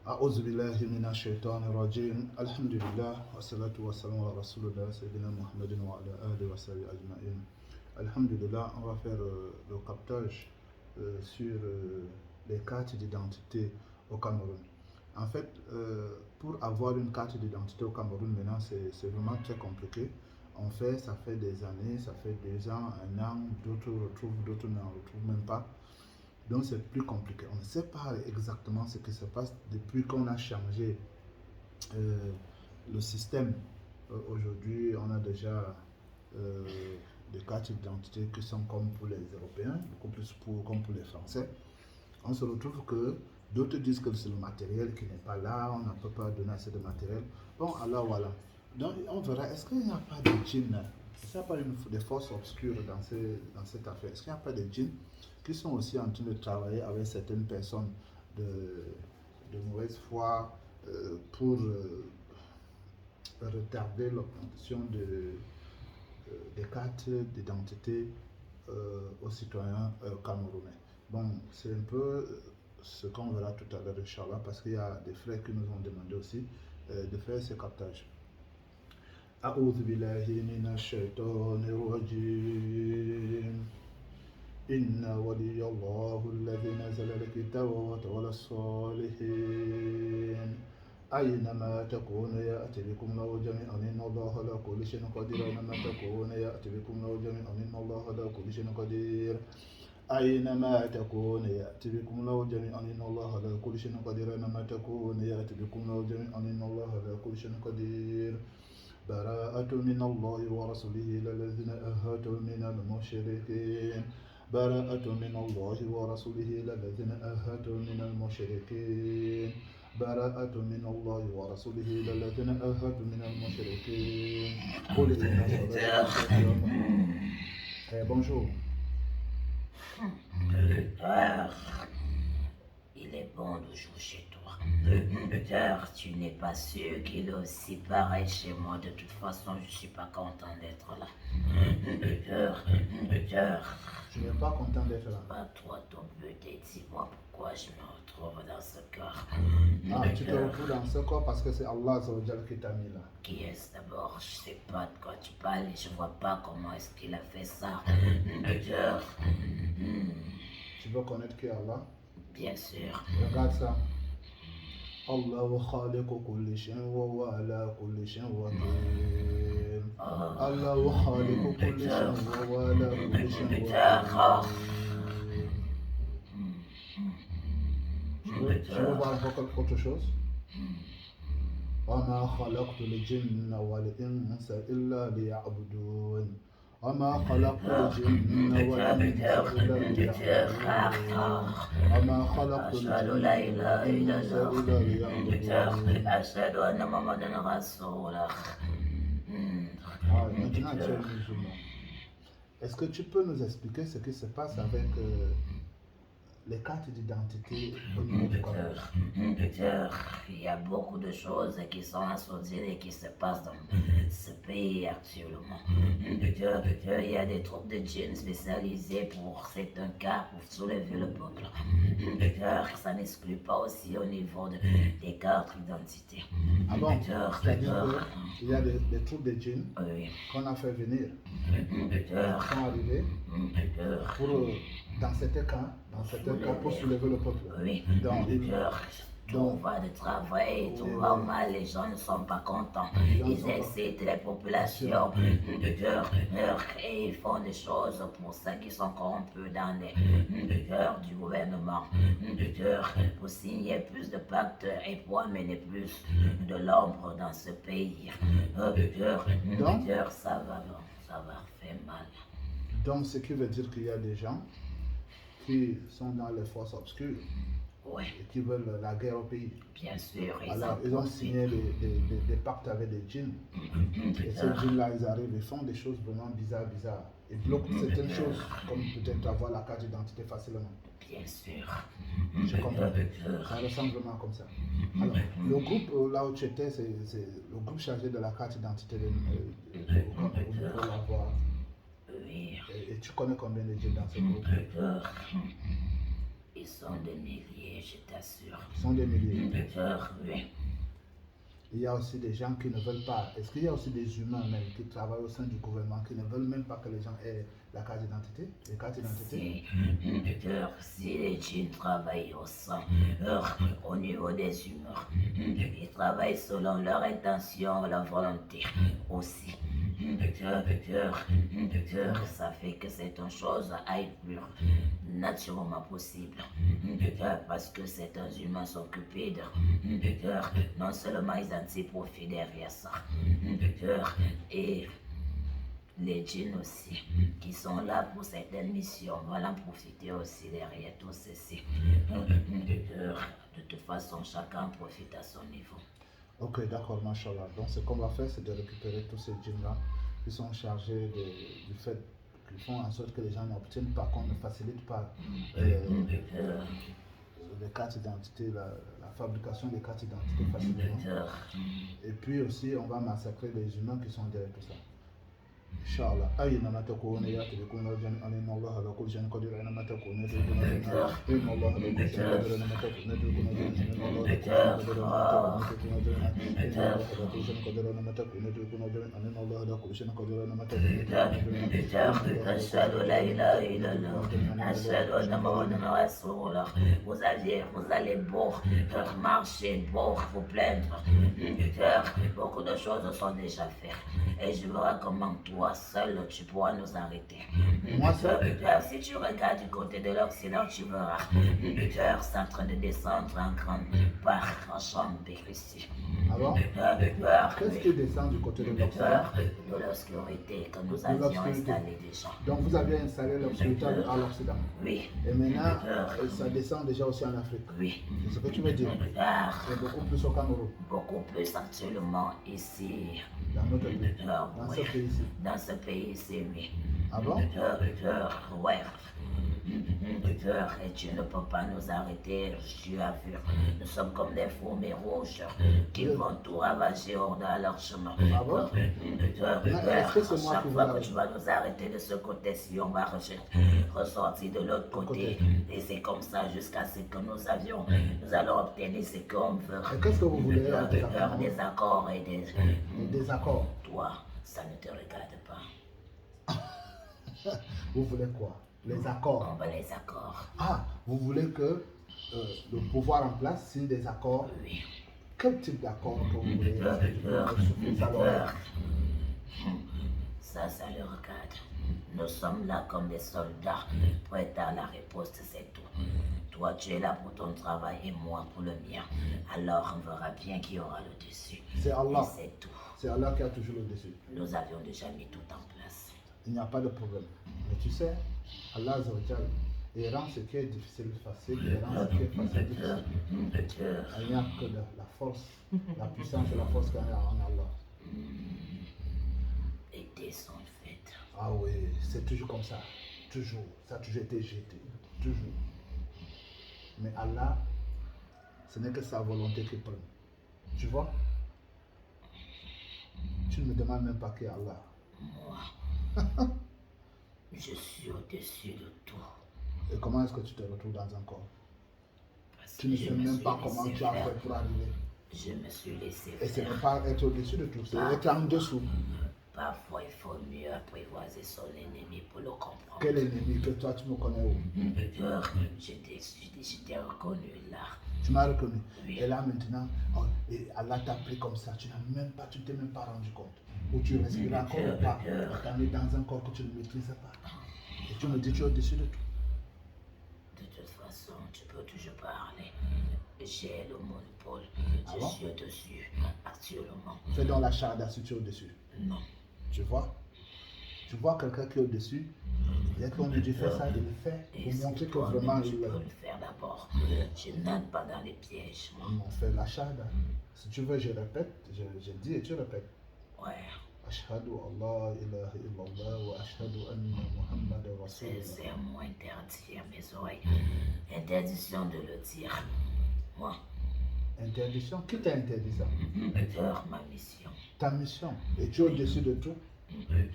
أعوذ بالله من الشيطان الرجيم الحمد لله والصلاة والسلام على رسول الله سيدنا محمد وعلى آله وصحبه أجمعين. Alhamdulillah, on va faire le captage sur les cartes d'identité au Cameroun. En fait, pour avoir une carte d'identité au Cameroun maintenant, c'est vraiment très compliqué. Ça fait des années, ça fait 2 ans, 1 an, d'autres retrouvent, d'autres n'en retrouvent même pas. Donc c'est plus compliqué. On ne sait pas exactement ce qui se passe depuis qu'on a changé euh, le système. Aujourd'hui, on a déjà euh, des cartes d'identité qui sont comme pour les Européens, beaucoup plus comme pour les Français. On se retrouve que d'autres disent que c'est le matériel qui n'est pas là, on ne peut pas donner assez de matériel. Bon, alors voilà. Donc on verra, est-ce qu'il n'y a pas de djinns, est-ce qu'il n'y a pas des forces obscures dans cette affaire? Est-ce qu'il n'y a pas de djinns qui sont aussi en train de travailler avec certaines personnes de mauvaise foi pour retarder l'obtention des cartes d'identité aux citoyens camerounais? Bon, c'est un peu ce qu'on verra tout à l'heure, Inch'Allah, parce qu'il y a des frères qui nous ont demandé aussi de faire ce captage. أعوذ بالله من الشيطان الرجيم إن ولي الله الذي نزل الكتاب وتولى الصالحين أينما تكون يأتي بكم له جميعا إن الله على كل شيء قدير أينما تكون يأتي بكم له جميعا إن الله على كل شيء قدير أينما تكون يأتي بكم له جميعا إن الله على كل شيء قدير أينما تكون يأتي بكم له جميعا إن الله على كل شيء قدير براءة من الله ورسوله إلى الذين أهاتوا من المشركين براءة من الله ورسوله إلى الذين أهاتوا من المشركين براءة من الله ورسوله إلى الذين أهاتوا من المشركين قل إن صلاتي bonjour. Il est bon de jouer chez toi. Docteur, tu n'es pas sûr qu'il est aussi pareil chez moi. De toute façon, je ne suis pas content d'être là. Docteur. Tu n'es pas content d'être là? Bah, toi, ton but, dis-moi pourquoi je me retrouve dans ce corps. Ah, tu te retrouves dans ce corps parce que c'est Allah qui t'a mis là. Qui est-ce d'abord? Je ne sais pas de quoi tu parles et je ne vois pas comment est-ce qu'il a fait ça. Docteur. Tu veux connaître qui est Allah? Bien sûr. Regarde ça. Allahu khaliqu kulli shay'in wa huwa ala kulli shay'in wakil. Allahu khaliqu kulli shay'in wa huwa ala kulli shay'in wakil. Tu veux voir encore autre chose? وما خلقت الجن والإنس إلا ليعبدون وما خلقت الجن والإنس إلا ليعبدون وما خلقت الجن والإنس إلا ليعبدون. أشهد أن محمدا رسول الله. Maintenant, tu es musulman. Est-ce que tu peux nous expliquer ce qui se passe avec les cartes d'identité au niveau du Cameroun? Docteur, il y a beaucoup de choses qui sont associées et qui se passent dans ce pays actuellement. Docteur, il y a des troupes de djinns spécialisées pour certains cas pour soulever le peuple. Docteur, ça n'exclut pas aussi au niveau des cartes d'identité. Ah bon? C'est-à-dire qu'il y a des troupes de djinns qu'on a fait venir, qui sont arrivés pour, dans certains cas, pour soulever le peuple. Oui, on va de travail, tout va mal, les gens ne sont pas contents. Ils incitent les populations et ils font des choses pour ceux qui sont corrompus dans les cœurs du gouvernement. Pour signer plus de pactes et pour amener plus de l'ombre dans ce pays. Ça va faire mal. Donc, ce qui veut dire qu'il y a des gens qui sont dans les forces obscures et qui veulent la guerre au pays. Bien sûr. Alors, ils ont signé des pactes avec des djinns. Et ces djinns-là, ils arrivent et font des choses vraiment bizarres. Ils bloquent certaines choses, comme peut-être avoir la carte d'identité facilement. Bien sûr. Je comprends. Ça ressemble vraiment comme ça. Alors, le groupe là où tu étais, c'est le groupe chargé de la carte d'identité pour l'avoir. Oui. Et tu connais combien de djinns dans ce groupe? Ils sont des milliers, je t'assure. Ils sont des milliers. Oui. Il y a aussi des gens qui ne veulent pas. Est-ce qu'il y a aussi des humains même qui travaillent au sein du gouvernement qui ne veulent même pas que les gens aient la carte d'identité, les cartes d'identité? Si les djinns travaillent au niveau des humeurs, ils travaillent selon leur intention, leur volonté aussi. Ça fait que cette chose aille plus naturellement possible. Parce que certains humains s'occupent de non seulement ils en tirent profit derrière ça. Et les djinns aussi, qui sont là pour certaines missions, vont en profiter aussi derrière tout ceci. De toute façon, chacun profite à son niveau. Ok, d'accord, machallah. Donc ce qu'on va faire, c'est de récupérer tous ces djinns-là qui sont chargés du fait qu'ils font en sorte que les gens n'obtiennent pas, qu'on ne facilite pas les cartes d'identité, la fabrication des cartes d'identité facilement. Et puis aussi, on va massacrer les humains qui sont derrière tout ça. Inch'Allah. أينما تكون يأتي بكم رجلا أن الله على كل شيء قدير أينما تكون يأتي بكم رجلا إن الله على كل شيء قدير أينما تكون يأتي بكم رجلا إن الله على كل شيء قدير أينما تكون أشهد لا إله إلا الله أشهد أن محمدا رسول الله. Vous allez marcher, vous plaindre. Beaucoup de choses sont déjà faites. Et je verrai comment toi seul tu pourras nous arrêter. Moi seul? Si tu regardes du côté de l'Occident, tu verras c'est en train de descendre en grande part en chambre ici. Ah bon? Qu'est-ce qui descend du côté de l'Occident? De l'obscurité que nous avions installée déjà. Donc vous avez installé l'obscurité à l'Occident? Oui. Et maintenant, ça descend déjà aussi en Afrique? Oui. C'est ce que tu veux dire? C'est beaucoup plus au Cameroun? Beaucoup plus actuellement ici. Dans notre pays? Dans ce pays-ci? Dans ce pays-ci, oui. Ah bon? Ouais. Et tu ne peux pas nous arrêter, tu as vu. Nous sommes comme des fourmis rouges qui vont tout ravager hors de leur chemin. Ah bon? Chaque fois que tu vas nous arrêter de ce côté-ci, on va ressortir de l'autre côté. Et c'est comme ça jusqu'à ce que nous allons obtenir ce qu'on veut. Et qu'est-ce que vous voulez? Des accords et des accords. Toi, ça ne te regarde pas. Vous voulez quoi? Les accords. On veut les accords. Ah, vous voulez que le pouvoir en place signe des accords? Oui. Quel type d'accord que vous voulez? Ça le regarde. Nous sommes là comme des soldats, prêts à la riposte, c'est tout. Toi, tu es là pour ton travail et moi pour le mien. Alors, on verra bien qui aura le dessus. C'est Allah. Et c'est tout. C'est Allah qui a toujours le dessus. Nous avions déjà mis tout en place. Il n'y a pas de problème. Mais tu sais, Allah Azzawajal, il rend ce qui est difficile facile, il rend ce qui est facile difficile. Il n'y a que la force, la puissance et la force qu'il y a en Allah. Les dés sont faits. Ah oui, c'est toujours comme ça. Toujours. Ça a toujours été jeté. Toujours. Mais Allah, ce n'est que sa volonté qui prend. Tu vois? Tu ne me demandes même pas qui est Allah. Moi, je suis au-dessus de tout. Et comment est-ce que tu te retrouves dans un corps? Parce Tu ne sais même pas comment tu as fait pour arriver. Je me suis laissé Et ce faire. n'est pas être au-dessus de tout, c'est être en dessous. Parfois, il faut mieux apprivoiser son ennemi pour le comprendre. Quel ennemi que toi tu me connais où? Je t'ai reconnu là. Tu m'as reconnu. Oui. Et là maintenant, oh, et Allah t'a pris comme ça, tu t'es même pas rendu compte. Ou tu respires encore ou pas. Tu es dans un corps que tu ne maîtrises pas. Et tu me dis tu es au-dessus de tout. De toute façon, tu peux toujours parler. J'ai le monopole. Ah Je bon? suis au-dessus actuellement. Fais donc la shahada si tu es au-dessus. Non. Tu vois? Tu vois quelqu'un qui est au-dessus, dès qu'on lui dit fais ça, il le fait Et pour montrer que toi-même, vraiment tu il peux est. le faire d'abord. Je n'entre pas dans les pièges, moi. On fait la shahada. Si tu veux, je répète, je dis et tu répètes. Ouais. Ashhadu Allah ilaha illallah wa ashhadu anna Muhammad Rasulullah. C'est un mot interdit à mes oreilles. Interdiction de le dire. Moi, Interdiction? Qui t'a interdit ça? faire ma mission. Ta mission. Et tu es au-dessus de tout.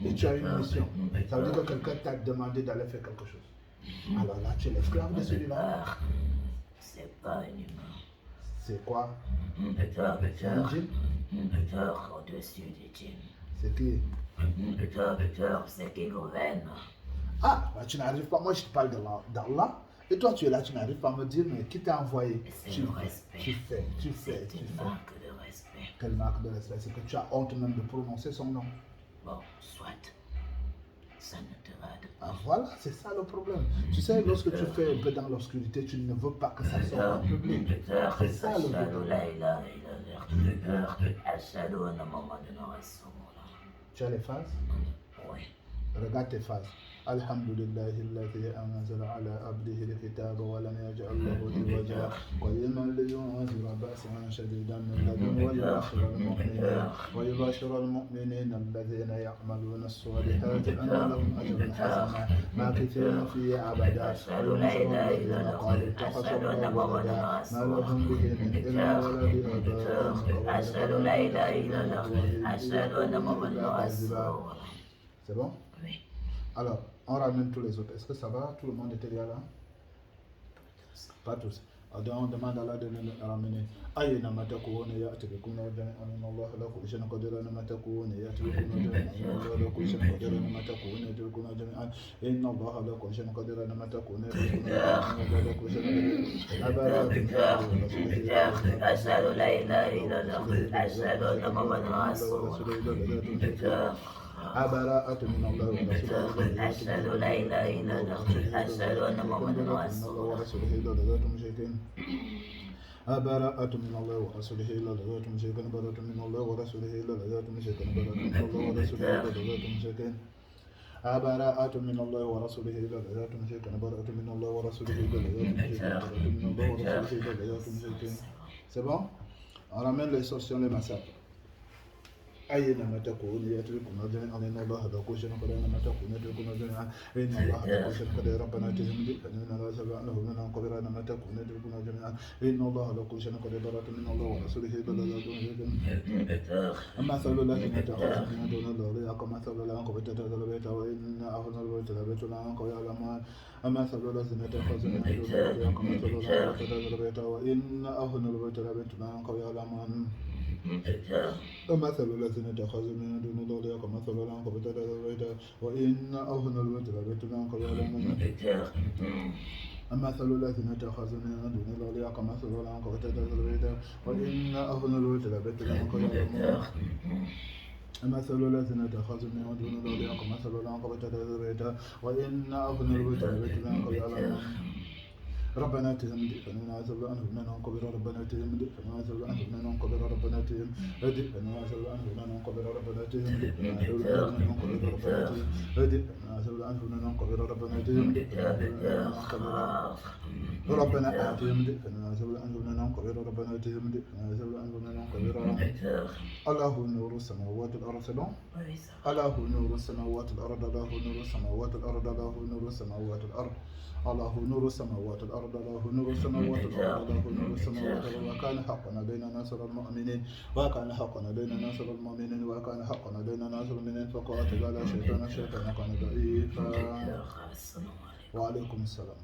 Et tu as une mission. Ça veut dire que quelqu'un t'a demandé d'aller faire quelque chose. Alors là, tu es l'esclave de celui-là. C'est pas une humain. C'est quoi? Peter, Un djinn? Peter au-dessus du djinn. C'est qui? Peter, c'est qui gouverne. Ah, bah, tu n'arrives pas. Moi, je te parle d'Allah. Et toi, tu es là, tu n'arrives pas à me dire, mais qui t'a envoyé? C'est le respect. Tu fais. C'est une marque de respect. Quelle marque de respect? C'est que tu as honte même de prononcer son nom. Bon, soit. Ça ne te rate pas. Ah, voilà, c'est ça le problème. Tu sais, lorsque tu fais un peu dans l'obscurité, tu ne veux pas que ça sorte en public. C'est ça le problème. Tu as les phases? Oui. Regarde tes phases. Alhamdulillahi alladhi anzala ala abdihi al-kitaba wa lam yaj'al lahu iwaja qayyiman liyunzira ba'san shadidan min ladunhu wa yubashshira al-mu'minina alladhina ya'maluna as-salihati anna lahum ajran hasana makithina fihi abada أشهد لا إله إلا الله أشهد أن محمدا ما رسول لهم به من علم ولا الله أشهد لا إله إلا الله أشهد أن محمدا رسول الله. C'est bon? Oui. Alors, on ramène tous les autres. Est-ce que ça va? Tout le monde était là? Pas tous. Alors, on demande à Allah de nous ramener. Aïna matakoune ya'tibikum jami'an Allah la kulli shay'in qadir matakoune ya'tibikum jami'an Allah la kulli shay'in qadir matakoune ya'tibikum jami'an inna Allah la kulli shay'in qadir matakoune أشهد لا إله إلا الله أشهد أن محمدا رسول الله. براءة من الله ورسوله أشهد لا إله إلا الله أشهد أن محمدا رسول الله. براءة من الله ورسوله إلا لذات مشركين براءة من الله ورسوله إلا لذات مشركين براءة من الله ورسوله إلا لذات مشركين براءة من الله ورسوله إلا لذات مشركين براءة من الله ورسوله إلا لذات مشركين براءة من الله ورسوله إلا لذات مشركين. C'est bon? On ramène les sorciers, les massacres. أينما تكون يأتيكم جميعا إن الله لا كل شيء قدير أينما تكون يأتيكم جميعا إن الله لا كل شيء قدير ربنا تزمد فإننا لا سبع له من قدر أينما تكون يأتيكم جميعا إن الله لا كل شيء قدير برات من الله ورسوله أما مثل الذين اتخذوا من دون الله كمثل العنكبوت اتخذ البيت وإن أهل البيت لبيت العنكبوت يعلمون أما مثل الذين اتخذوا من دون الله كمثل العنكبوت اتخذ البيت وإن أهل البيت لبيت العنكبوت يعلمون مثل الذين اتخذوا من دون الله كمثل العنكبوت اتخذ البيت وإن أهل البيت لبيت العنكبوت يعلمون مثل الذين اتخذوا من دون الله كمثل العنكبوت اتخذ البيت وإن أهل البيت لبيت العنكبوت يعلمون مثل الذين اتخذوا من دون الله كمثل العنكبوت اتخذ البيت وإن أهل البيت لبيت العنكبوت يعلمون ربنا تهمد فننازل عنه منهم قبل ربنا تهمد فننازل عنه منهم قبل ربنا تهمد هدي فننازل عنه منهم قبل ربنا تهمد فننازل عنه منهم قبل ربنا تهمد هدي فننازل عنه منهم قبل ربنا تهمد ربنا آتهم فننازل عنه منهم قبل ربنا تهمد فننازل عنه منهم قبل الله نور السماوات والأرض سلام الله نور السماوات والأرض الله نور السماوات والأرض الله نور السماوات والأرض الله نور السماوات والأرض الله نور السماوات والأرض الله نور السماوات والأرض وكان حقا علينا نصر المؤمنين وكان حقا علينا نصر المؤمنين وكان حقا علينا نصر المؤمنين فقاتل على الشيطان كان ضعيفا. وعليكم السلام.